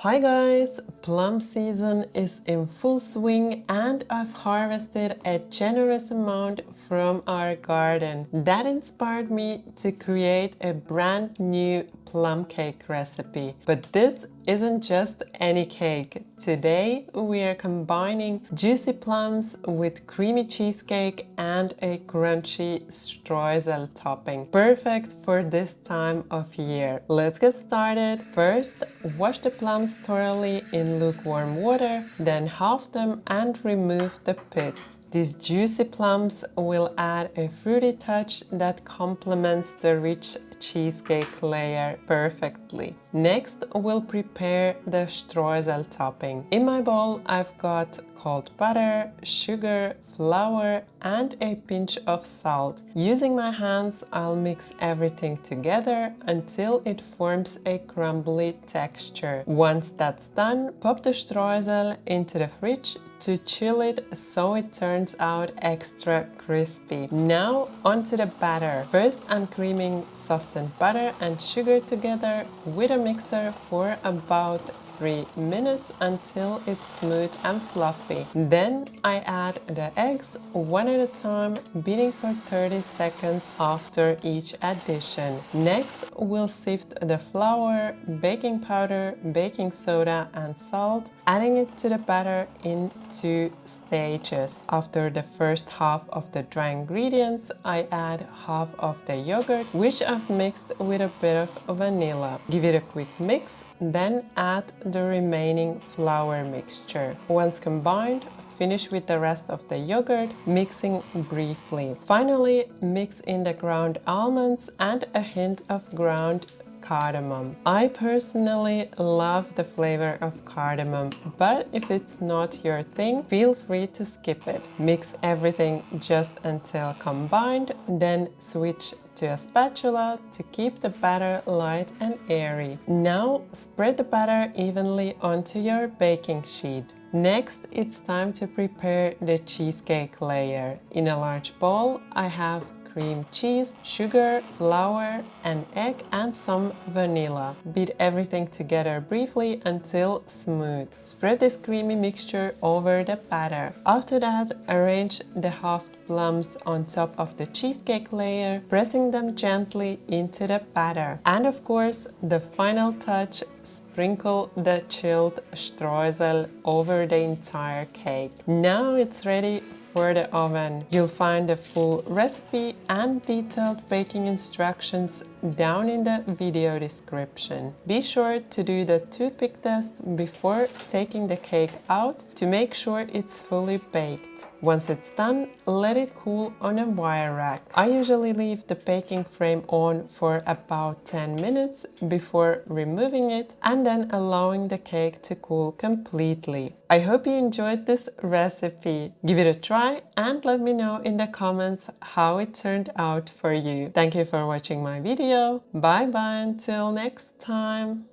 Hi guys! Plum season is in full swing and I've harvested a generous amount from our garden. That inspired me to create a brand new plum cake recipe. But this isn't just any cake. Today we are combining juicy plums with creamy cheesecake and a crunchy streusel topping. Perfect for this time of year. Let's get started. First, wash the plums thoroughly in lukewarm water, then halve them and remove the pits. These juicy plums will add a fruity touch that complements the rich cheesecake layer perfectly. Next, we'll prepare the streusel topping. In my bowl, I've got cold butter, sugar, flour, and a pinch of salt. Using my hands, I'll mix everything together until it forms a crumbly texture. Once that's done, pop the streusel into the fridge to chill it so it turns out extra crispy. Now onto the batter. First, I'm creaming softened butter and sugar together with a mixer for about 3 minutes until it's smooth and fluffy. Then I add the eggs one at a time, beating for 30 seconds after each addition. Next, we'll sift the flour, baking powder, baking soda, and salt, adding it to the batter in 2 stages. After the first half of the dry ingredients, I add half of the yogurt, which I've mixed with a bit of vanilla. Give it a quick mix, then add the remaining flour mixture. Once combined, finish with the rest of the yogurt, mixing briefly. Finally, mix in the ground almonds and a hint of ground cardamom. I personally love the flavor of cardamom, but if it's not your thing, feel free to skip it. Mix everything just until combined, then switch to a spatula to keep the batter light and airy. Now spread the batter evenly onto your baking sheet. Next, it's time to prepare the cheesecake layer. In a large bowl, I have cream cheese, sugar, flour, an egg, and some vanilla. Beat everything together briefly until smooth. Spread this creamy mixture over the batter. After that, arrange the halved plums on top of the cheesecake layer, pressing them gently into the batter. And of course, the final touch, sprinkle the chilled streusel over the entire cake. Now it's ready for the oven. You'll find the full recipe and detailed baking instructions down in the video description. Be sure to do the toothpick test before taking the cake out to make sure it's fully baked. Once it's done, let it cool on a wire rack. I usually leave the baking frame on for about 10 minutes before removing it and then allowing the cake to cool completely. I hope you enjoyed this recipe. Give it a try and let me know in the comments how it turned out for you. Thank you for watching my video. Bye bye until next time.